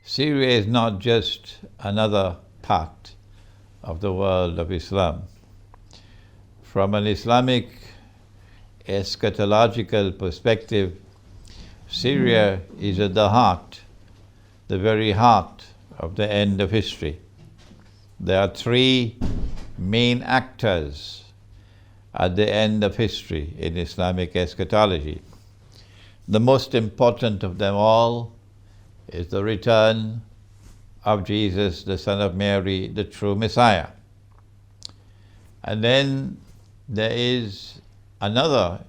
Syria is not just another part of the world of Islam. From an Islamic eschatological perspective, Syria is at the heart, the very heart of the end of history. There are three main actors at the end of history in Islamic eschatology. The most important of them all is the return of Jesus, the Son of Mary, the true Messiah. And then there is another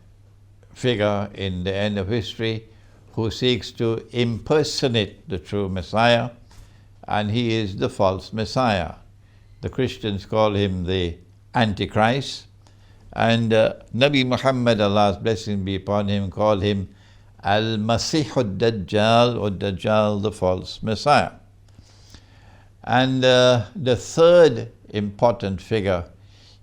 figure in the end of history who seeks to impersonate the true Messiah, and he is the false Messiah. The Christians call him the Antichrist, and Nabi Muhammad, Allah's blessing be upon him, called him Al-Masih al-Dajjal, or Dajjal, the false Messiah. And the third important figure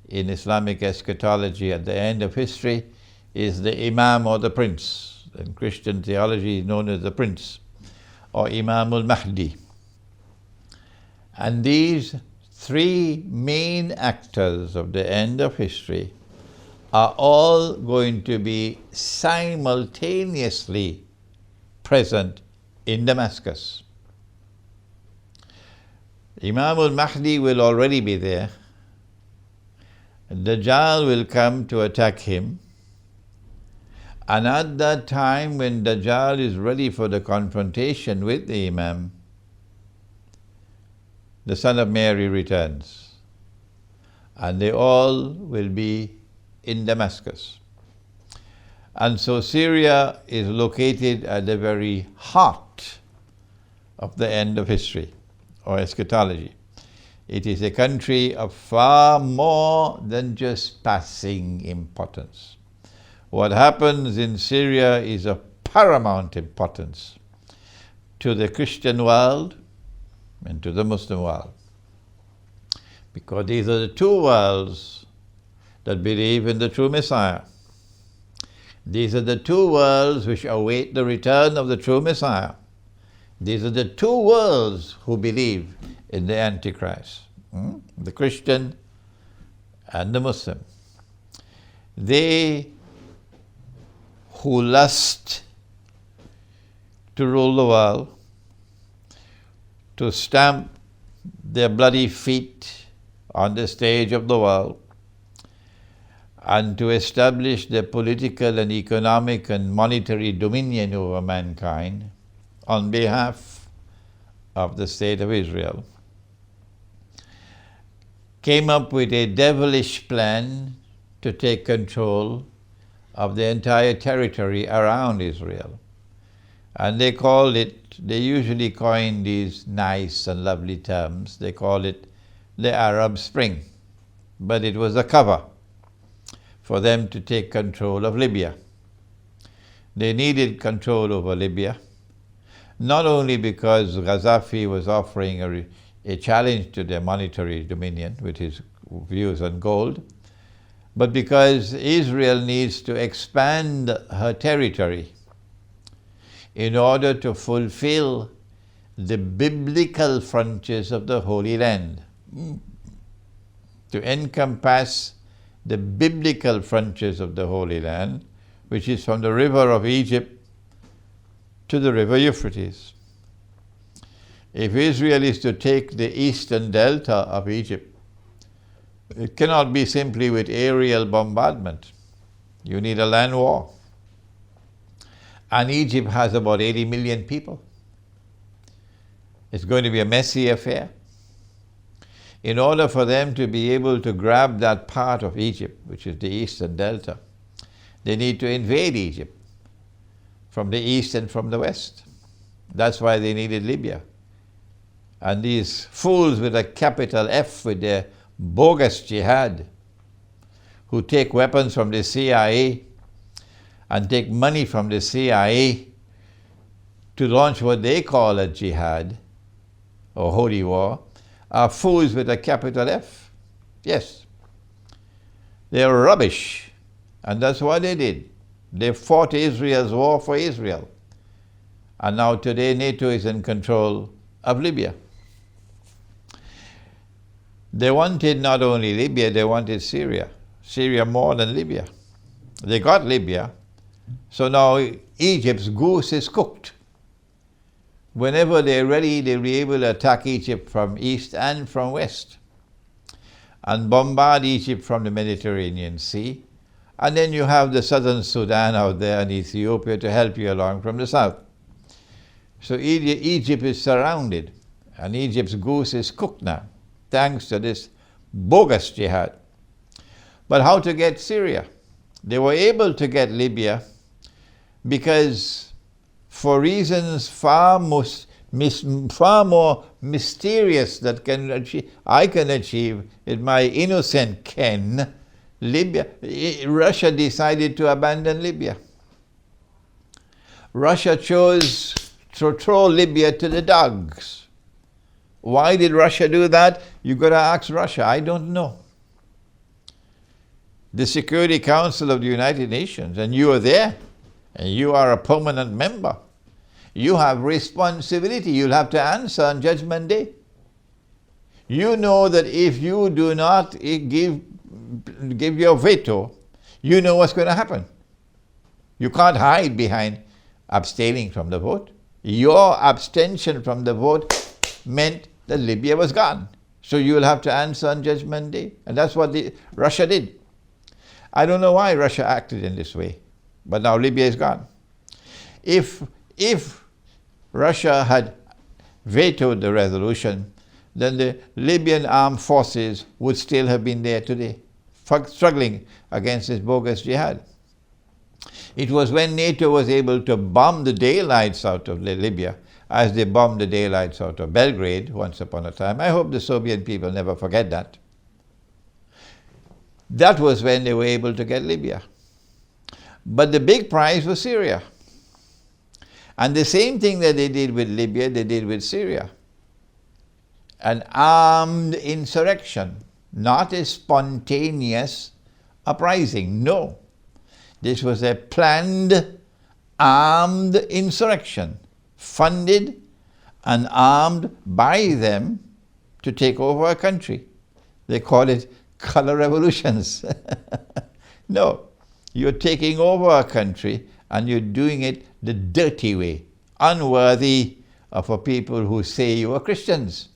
in Islamic eschatology at the end of history is the Imam, or the Prince. In Christian theology is known as the Prince, or Imam al-Mahdi. And these three main actors of the end of history are all going to be simultaneously present in Damascus. Imam al-Mahdi will already be there. Dajjal will come to attack him. And at that time, when Dajjal is ready for the confrontation with the Imam, the Son of Mary returns. And they all will be in Damascus. And so Syria is located at the very heart of the end of history, or eschatology. It is a country of far more than just passing importance. What happens in Syria is of paramount importance to the Christian world and to the Muslim world, because these are the two worlds that believe in the true Messiah. These are the two worlds which await the return of the true Messiah. These are the two worlds who believe in the Antichrist, the Christian and the Muslim. They who lust to rule the world, to stamp their bloody feet on the stage of the world, and to establish their political and economic and monetary dominion over mankind on behalf of the State of Israel, came up with a devilish plan to take control of the entire territory around Israel. And they called it, they usually coin these nice and lovely terms, they call it the Arab Spring. But it was a cover for them to take control of Libya. They needed control over Libya, not only because Gaddafi was offering a challenge to their monetary dominion with his views on gold, but because Israel needs to expand her territory in order to fulfill the biblical frontiers of the Holy Land, to encompass the biblical frontiers of the Holy Land, which is from the river of Egypt to the river Euphrates. If Israel is to take the eastern delta of Egypt, it cannot be simply with aerial bombardment. You need a land war. And Egypt has about 80 million people. It's going to be a messy affair. In order for them to be able to grab that part of Egypt, which is the eastern delta, they need to invade Egypt from the east and from the west. That's why they needed Libya. And these fools with a capital F with their bogus jihad, who take weapons from the CIA and take money from the CIA to launch what they call a jihad or holy war, are fools with a capital F. Yes. They're rubbish. And that's what they did. They fought Israel's war for Israel. And now today NATO is in control of Libya. They wanted not only Libya, they wanted Syria. Syria more than Libya. They got Libya, so now Egypt's goose is cooked. Whenever they're ready, they'll be able to attack Egypt from east and from west and bombard Egypt from the Mediterranean Sea. And then you have the southern Sudan out there and Ethiopia to help you along from the south. So Egypt is surrounded, and Egypt's goose is cooked now, thanks to this bogus jihad. But how to get Syria? They were able to get Libya because, for reasons far more mysterious that I can achieve in my innocent ken, Russia decided to abandon Libya. Russia chose to throw Libya to the dogs. Why did Russia do that? You've got to ask Russia. I don't know. The Security Council of the United Nations, and you are there, and you are a permanent member. You have responsibility. You'll have to answer on Judgment Day. You know that if you do not give your veto, you know what's going to happen. You can't hide behind abstaining from the vote. Your abstention from the vote meant that Libya was gone. So you will have to answer on Judgment Day. And that's what Russia did. I don't know why Russia acted in this way, but now Libya is gone. If Russia had vetoed the resolution, then the Libyan armed forces would still have been there today, struggling against this bogus jihad. It was when NATO was able to bomb the daylights out of Libya, as they bombed the daylights out of Belgrade once upon a time. I hope the Soviet people never forget that. That was when they were able to get Libya. But the big prize was Syria. And the same thing that they did with Libya, they did with Syria. An armed insurrection, not a spontaneous uprising. No. This was a planned, armed insurrection, funded and armed by them to take over a country. They call it color revolutions. No, you're taking over a country and you're doing it the dirty way, unworthy of a people who say you are Christians.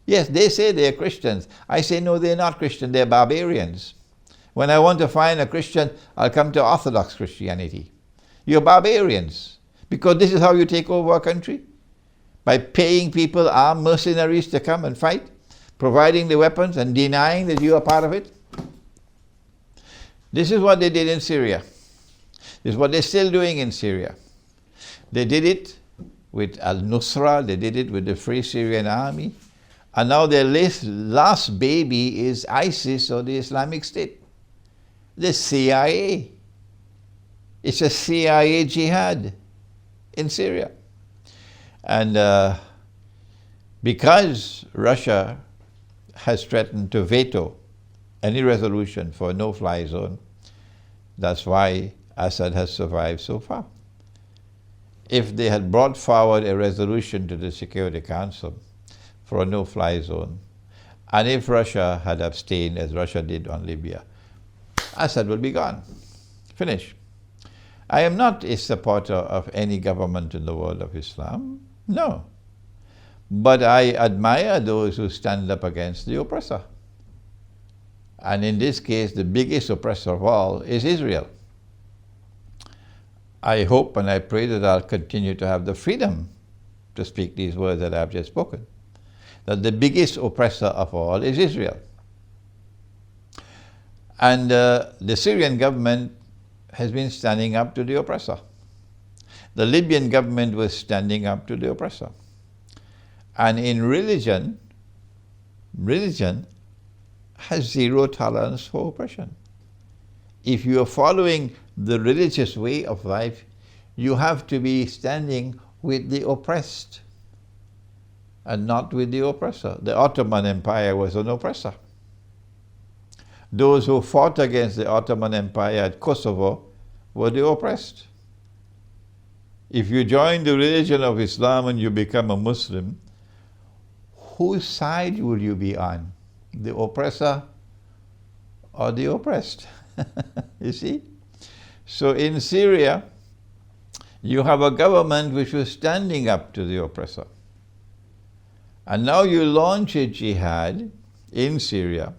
Yes, they say they're Christians. I say no, they're not Christian, they're barbarians. When I want to find a Christian, I'll come to Orthodox Christianity. You're barbarians, because this is how you take over a country? By paying people, armed mercenaries to come and fight, providing the weapons and denying that you are part of it. This is what they did in Syria. This is what they're still doing in Syria. They did it with al-Nusra, they did it with the Free Syrian Army, and now their last baby is ISIS, or the Islamic State. The CIA. It's a CIA jihad in Syria. And because Russia has threatened to veto any resolution for a no-fly zone, that's why Assad has survived so far. If they had brought forward a resolution to the Security Council for a no-fly zone, and if Russia had abstained, as Russia did on Libya, Assad would be gone. Finish. I am not a supporter of any government in the world of Islam. No. But I admire those who stand up against the oppressor. And in this case, the biggest oppressor of all is Israel. I hope and I pray that I'll continue to have the freedom to speak these words that I've just spoken. That the biggest oppressor of all is Israel. And the Syrian government has been standing up to the oppressor. The Libyan government was standing up to the oppressor. And in religion has zero tolerance for oppression. If you are following the religious way of life, you have to be standing with the oppressed and not with the oppressor. The Ottoman Empire was an oppressor. Those who fought against the Ottoman Empire at Kosovo were the oppressed. If you join the religion of Islam and you become a Muslim, whose side will you be on? The oppressor or the oppressed? You see? So in Syria, you have a government which was standing up to the oppressor. And now you launch a jihad in Syria,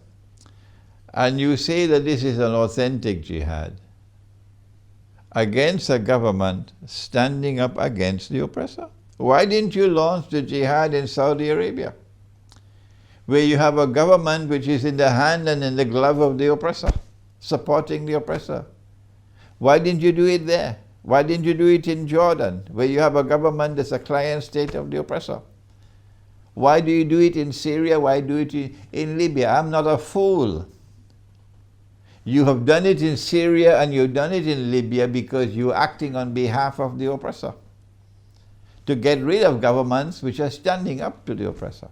and you say that this is an authentic jihad against a government standing up against the oppressor. Why didn't you launch the jihad in Saudi Arabia, where you have a government which is in the hand and in the glove of the oppressor, supporting the oppressor? Why didn't you do it there? Why didn't you do it in Jordan, where you have a government that's a client state of the oppressor? Why do you do it in Syria? Why do it in Libya? I'm not a fool. You have done it in Syria and you've done it in Libya because you're acting on behalf of the oppressor, to get rid of governments which are standing up to the oppressor.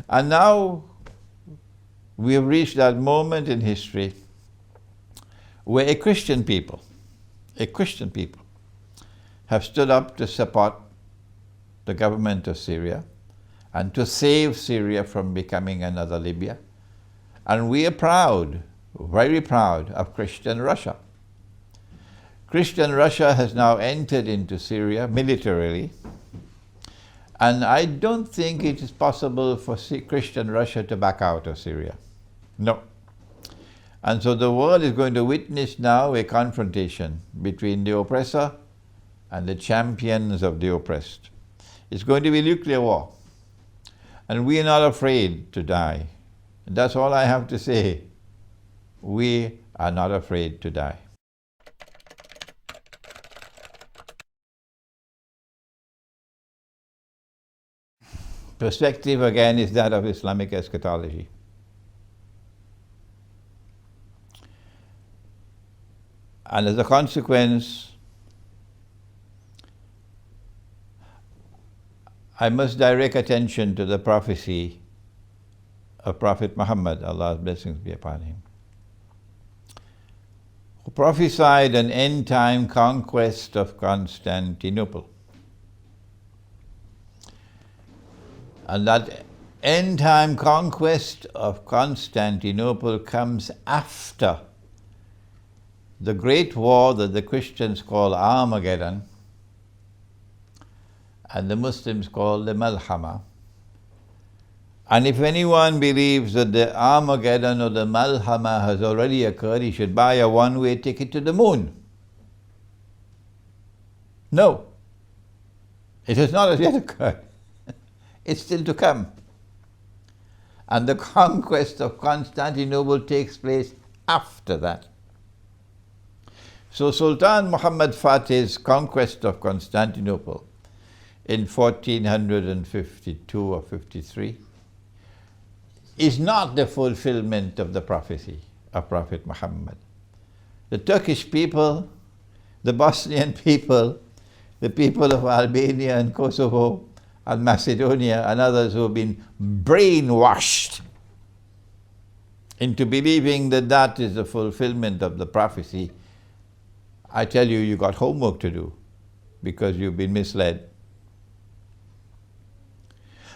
And now we have reached that moment in history where a Christian people have stood up to support the government of Syria and to save Syria from becoming another Libya. And we are proud, very proud of Christian Russia. Christian Russia has now entered into Syria militarily, and I don't think it is possible for Christian Russia to back out of Syria. No. And so the world is going to witness now a confrontation between the oppressor and the champions of the oppressed. It's going to be nuclear war. And we are not afraid to die. And that's all I have to say. We are not afraid to die. Perspective again is that of Islamic eschatology. And as a consequence, I must direct attention to the prophecy of Prophet Muhammad, Allah's blessings be upon him, who prophesied an end-time conquest of Constantinople. And that end-time conquest of Constantinople comes after the great war that the Christians call Armageddon and the Muslims call the Malhama. And if anyone believes that the Armageddon or the Malhama has already occurred, he should buy a one-way ticket to the moon. No, it has not as yet occurred. It's still to come. And the conquest of Constantinople takes place after that. So Sultan Muhammad Fatih's conquest of Constantinople in 1452 or 53 is not the fulfillment of the prophecy of Prophet Muhammad. The Turkish people, the Bosnian people, the people of Albania and Kosovo and Macedonia and others who have been brainwashed into believing that that is the fulfillment of the prophecy, I tell you, you got homework to do because you've been misled.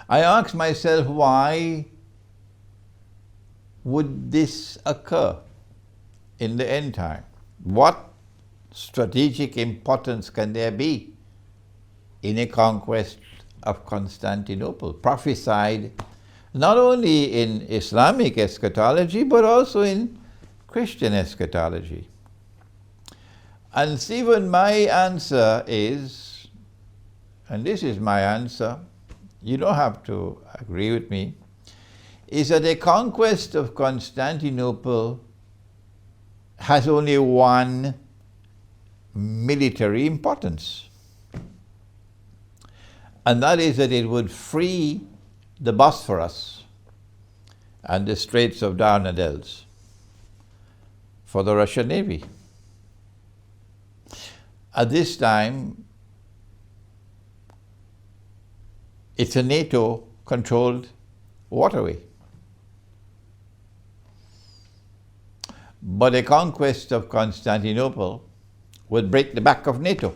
I ask myself, why would this occur in the end time? What strategic importance can there be in a conquest of Constantinople, prophesied not only in Islamic eschatology but also in Christian eschatology? And Stephen, my answer is, and this is my answer, you don't have to agree with me, is that a conquest of Constantinople has only one military importance. And that is that it would free the Bosphorus and the Straits of Dardanelles for the Russian Navy. At this time, it's a NATO-controlled waterway. But a conquest of Constantinople would break the back of NATO.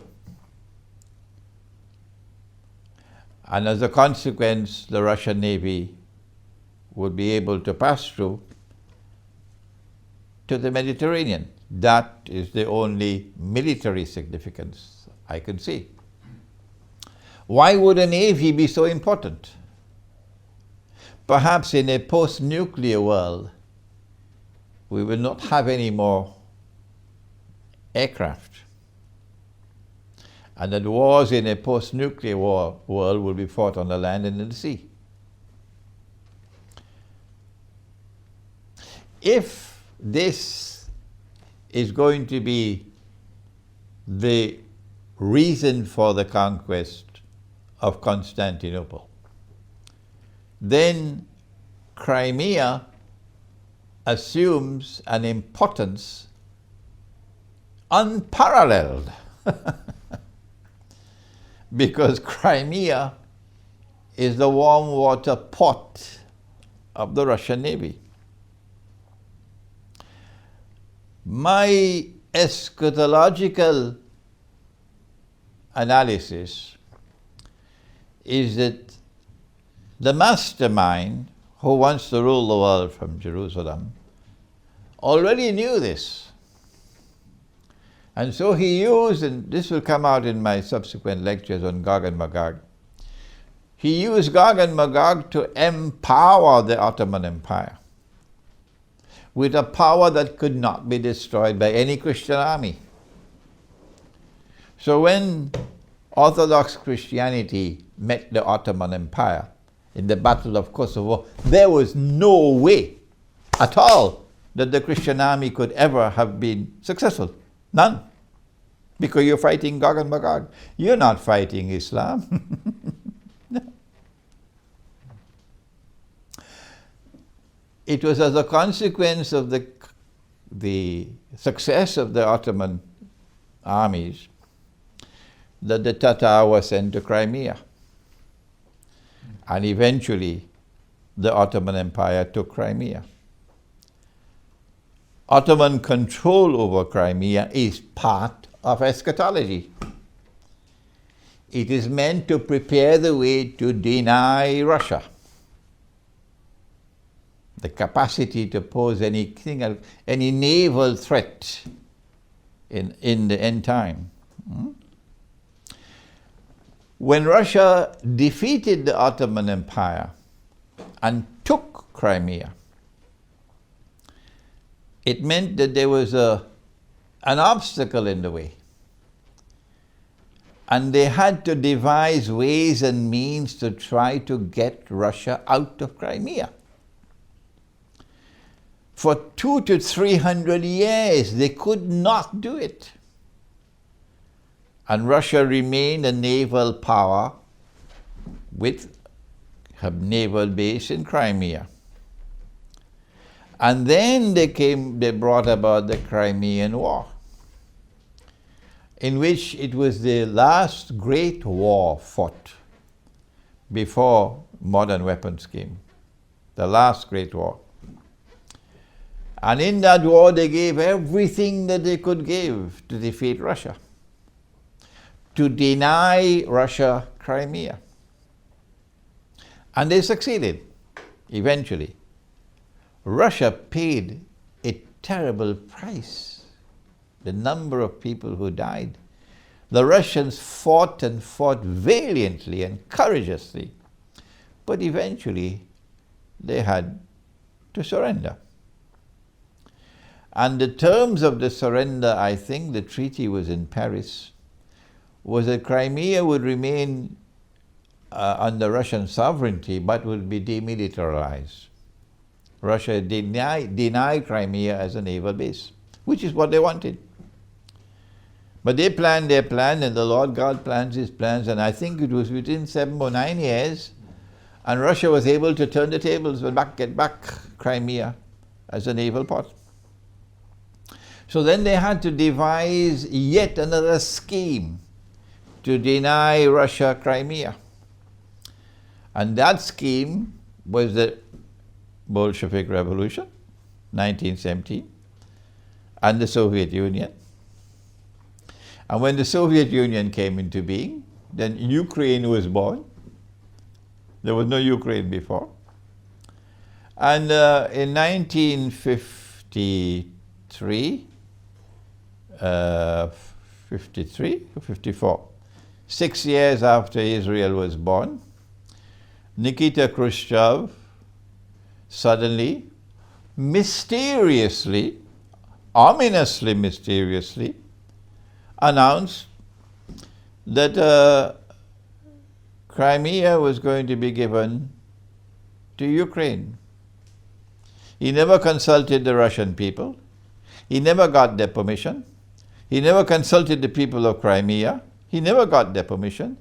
And as a consequence, the Russian Navy would be able to pass through to the Mediterranean. That is the only military significance I can see. Why would a navy be so important? Perhaps in a post-nuclear world, we will not have any more aircraft. And that wars in a post-nuclear world will be fought on the land and in the sea. If this is going to be the reason for the conquest of Constantinople, then Crimea assumes an importance unparalleled. Because Crimea is the warm water port of the Russian Navy. My eschatological analysis is that the mastermind who wants to rule the world from Jerusalem already knew this. And so he used, and this will come out in my subsequent lectures on Gog and Magog, he used Gog and Magog to empower the Ottoman Empire with a power that could not be destroyed by any Christian army. So when Orthodox Christianity met the Ottoman Empire in the Battle of Kosovo, there was no way at all that the Christian army could ever have been successful. None. Because you're fighting Gog and Magog. You're not fighting Islam. No. It was as a consequence of the success of the Ottoman armies that the Tatar were sent to Crimea. And eventually the Ottoman Empire took Crimea. Ottoman control over Crimea is part of eschatology. It is meant to prepare the way to deny Russia the capacity to pose any naval threat in the end time. When Russia defeated the Ottoman Empire and took Crimea, it meant that there was an obstacle in the way. And they had to devise ways and means to try to get Russia out of Crimea. For 200 to 300 years, they could not do it. And Russia remained a naval power with a naval base in Crimea. And then they brought about the Crimean War, in which it was the last great war fought before modern weapons came. The last great war. And in that war they gave everything that they could give to defeat Russia, to deny Russia Crimea. And they succeeded, eventually. Russia paid a terrible price, the number of people who died. The Russians fought and fought valiantly and courageously, but eventually they had to surrender. And the terms of the surrender, I think the treaty was in Paris, was that Crimea would remain under Russian sovereignty but would be demilitarized. Russia denied Crimea as a naval base, which is what they wanted. But they planned their plan, and the Lord God plans his plans, and I think it was within 7 or 9 years, and Russia was able to turn the tables and get back Crimea as a naval port. So then they had to devise yet another scheme to deny Russia Crimea. And that scheme was the Bolshevik Revolution, 1917, and the Soviet Union. And when the Soviet Union came into being, then Ukraine was born, There was no Ukraine before. And in 1953, 53 or 54, 6 years after Israel was born, Nikita Khrushchev suddenly, mysteriously, ominously mysteriously, announced that Crimea was going to be given to Ukraine. He never consulted the Russian people. He never got their permission. He never consulted the people of Crimea. He never got their permission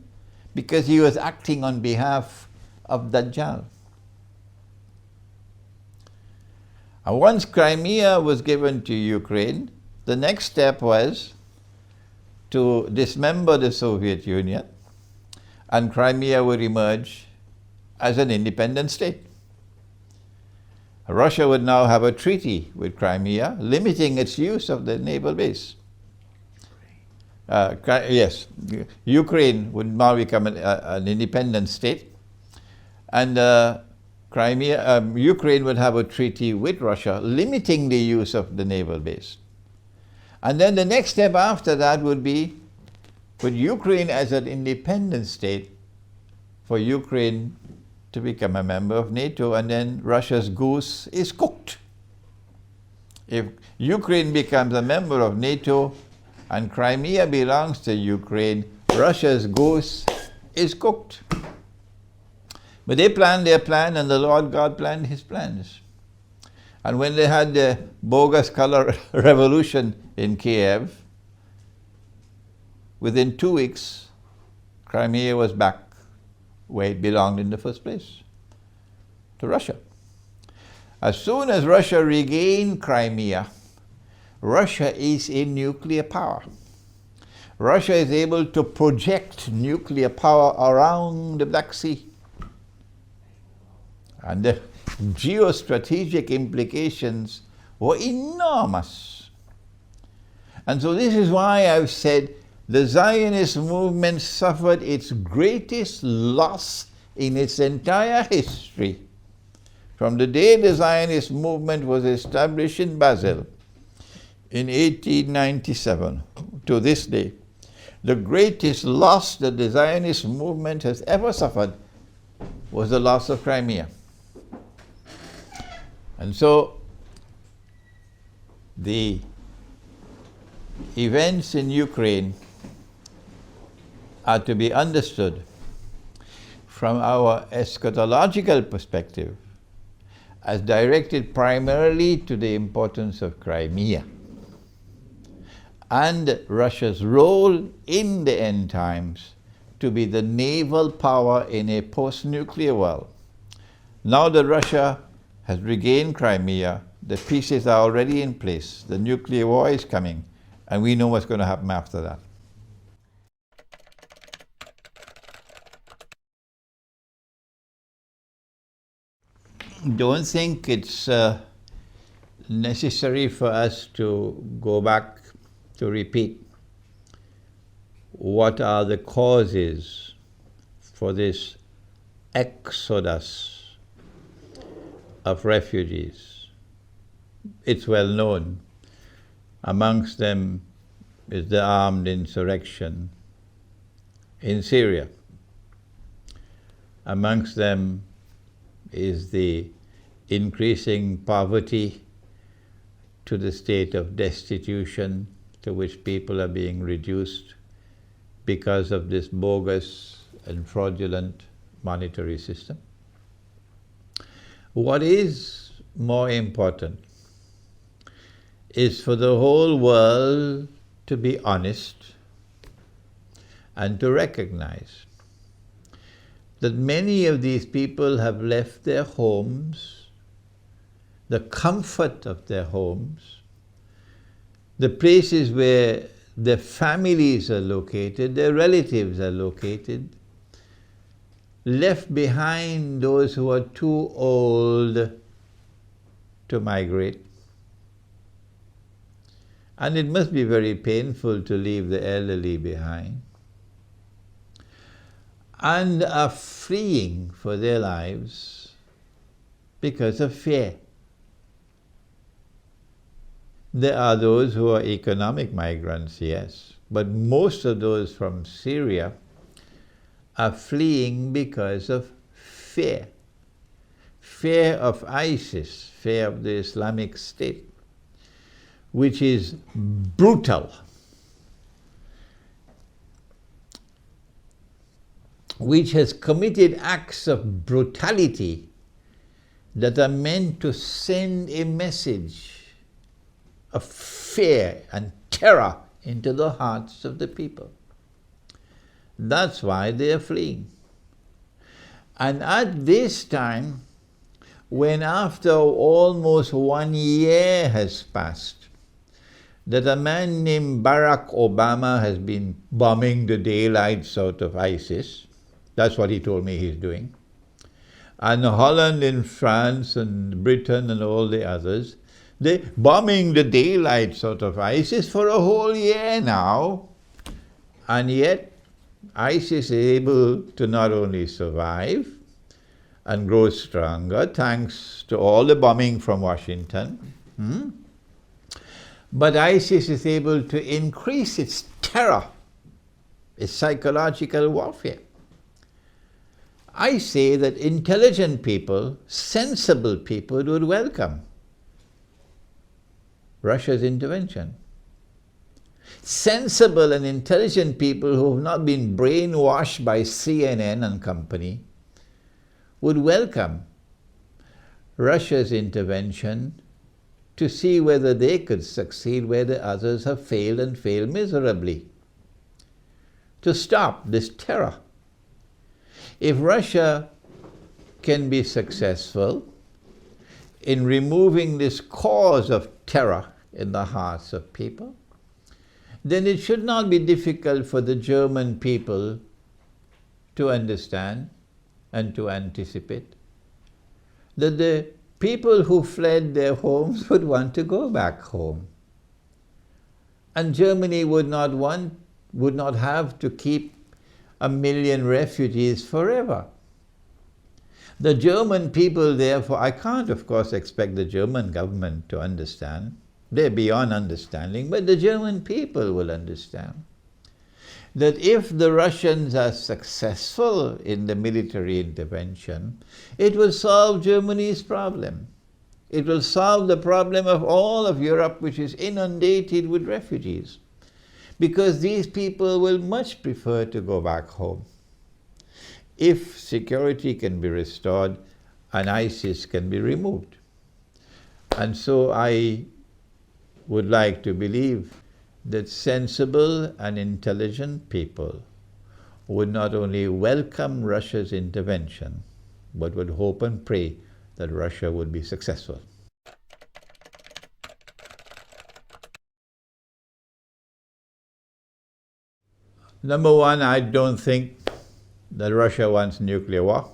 because he was acting on behalf of Dajjal. And once Crimea was given to Ukraine, the next step was to dismember the Soviet Union, and Crimea would emerge as an independent state. Russia would now have a treaty with Crimea limiting its use of the naval base. Yes, Ukraine would now become an independent state, and Ukraine would have a treaty with Russia limiting the use of the naval base. And then the next step after that would be, with Ukraine as an independent state, for Ukraine to become a member of NATO, and then Russia's goose is cooked. If Ukraine becomes a member of NATO and Crimea belongs to Ukraine, Russia's goose is cooked. But they planned their plan, and the Lord God planned his plans. And when they had the bogus color revolution in Kiev, within 2 weeks, Crimea was back where it belonged in the first place, to Russia. As soon as Russia regained Crimea, Russia is a nuclear power. Russia is able to project nuclear power around the Black Sea. And the geostrategic implications were enormous. And so this is why I've said the Zionist movement suffered its greatest loss in its entire history. From the day the Zionist movement was established in Basel in 1897 to this day, the greatest loss that the Zionist movement has ever suffered was the loss of Crimea. And so the events in Ukraine are to be understood from our eschatological perspective as directed primarily to the importance of Crimea and Russia's role in the end times to be the naval power in a post-nuclear world. Now that Russia has regained Crimea, the pieces are already in place. The nuclear war is coming, and we know what's going to happen after that. Don't think it's necessary for us to go back to repeat what are the causes for this exodus of refugees. It's well known. Amongst them is the armed insurrection in Syria. Amongst them is the increasing poverty to the state of destitution to which people are being reduced because of this bogus and fraudulent monetary system. What is more important is for the whole world to be honest and to recognize that many of these people have left their homes, the comfort of their homes, the places where their families are located, their relatives are located, left behind those who are too old to migrate. And it must be very painful to leave the elderly behind. and are fleeing for their lives because of fear. There are those who are economic migrants, yes, but most of those from Syria are fleeing because of fear. Fear of ISIS, fear of the Islamic State, which is brutal, which has committed acts of brutality that are meant to send a message of fear and terror into the hearts of the people. That's why they are fleeing. And at this time, when after almost 1 year has passed, that a man named Barack Obama has been bombing the daylights out of ISIS, that's what he told me he's doing, and Holland and France and Britain and all the others, they're bombing the daylights out of ISIS for a whole year now, and yet ISIS is able to not only survive and grow stronger thanks to all the bombing from Washington, but ISIS is able to increase its terror, its psychological warfare. I say that intelligent people, sensible people would welcome Russia's intervention. Sensible and intelligent people who have not been brainwashed by CNN and company would welcome Russia's intervention to see whether they could succeed where the others have failed and failed miserably. To stop this terror. If Russia can be successful in removing this cause of terror in the hearts of people, then it should not be difficult for the German people to understand and to anticipate that the people who fled their homes would want to go back home. And Germany would not have to keep 1 million refugees forever. The German people, therefore, I can't, of course, expect the German government to understand. They're beyond understanding, but the German people will understand that if the Russians are successful in the military intervention, it will solve Germany's problem. It will solve the problem of all of Europe, which is inundated with refugees, because these people will much prefer to go back home. If security can be restored and ISIS can be removed. And so I would like to believe that sensible and intelligent people would not only welcome Russia's intervention, but would hope and pray that Russia would be successful. Number one, I don't think that Russia wants nuclear war.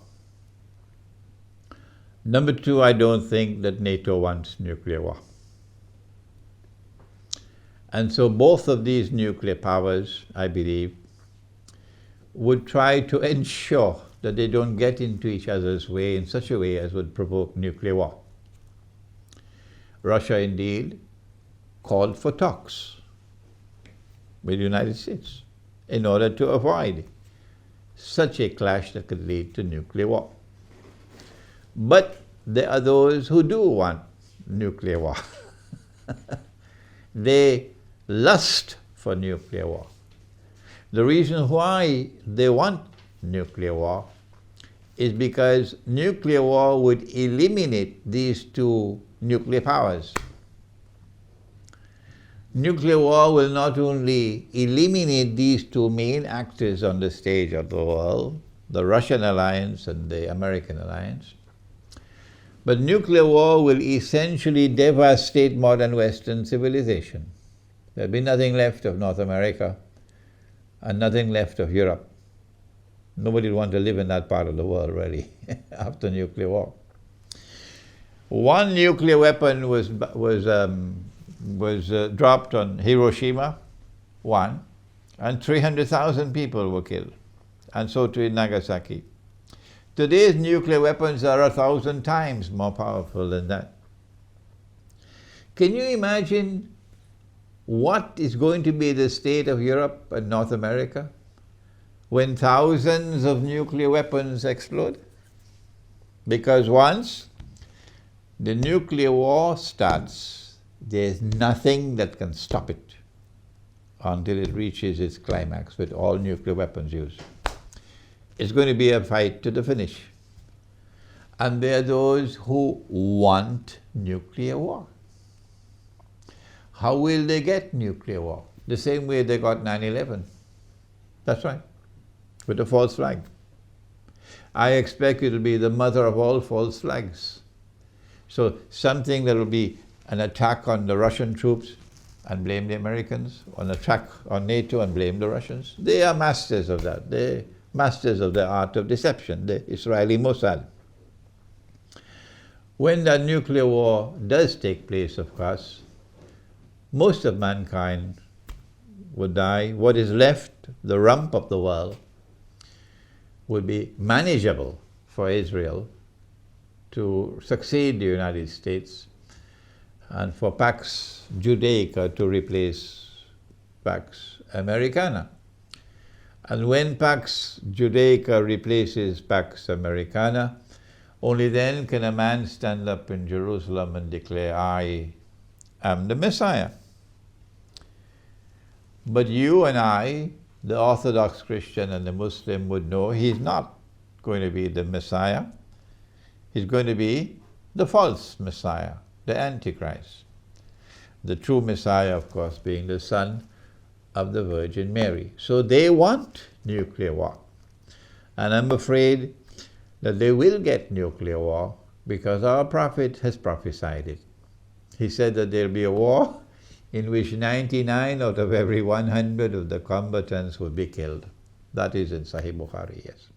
Number two, I don't think that NATO wants nuclear war. And so both of these nuclear powers, I believe, would try to ensure that they don't get into each other's way in such a way as would provoke nuclear war. Russia indeed called for talks with the United States in order to avoid such a clash that could lead to nuclear war. But there are those who do want nuclear war. They lust for nuclear war. The reason why they want nuclear war is because nuclear war would eliminate these two nuclear powers. Nuclear war will not only eliminate these two main actors on the stage of the world, the Russian alliance and the American alliance, but nuclear war will essentially devastate modern Western civilization. There'll be nothing left of North America and nothing left of Europe. Nobody would want to live in that part of the world, really, after nuclear war. One nuclear weapon was dropped on Hiroshima, one, and 300,000 people were killed. and so too in Nagasaki. Today's nuclear weapons are 1,000 times more powerful than that. Can you imagine what is going to be the state of Europe and North America when thousands of nuclear weapons explode? Because once the nuclear war starts, there's nothing that can stop it until it reaches its climax with all nuclear weapons used. It's going to be a fight to the finish. And there are those who want nuclear war. How will they get nuclear war? The same way they got 9/11. That's right, with a false flag. I expect it will be the mother of all false flags. So something that will be an attack on the Russian troops and blame the Americans, an attack on NATO and blame the Russians. They are masters of that. They're masters of the art of deception, the Israeli Mossad. When that nuclear war does take place, of course, most of mankind would die. What is left, the rump of the world, would be manageable for Israel to succeed the United States and for Pax Judaica to replace Pax Americana. And when Pax Judaica replaces Pax Americana, only then can a man stand up in Jerusalem and declare, I am the Messiah. But you and I, the Orthodox Christian and the Muslim, would know he's not going to be the Messiah. He's going to be the false Messiah, the Antichrist. The true Messiah, of course, being the son of the Virgin Mary. So they want nuclear war. And I'm afraid that they will get nuclear war because our prophet has prophesied it. He said that there'll be a war in which 99 out of every 100 of the combatants will be killed. That is in Sahih Bukhari, yes.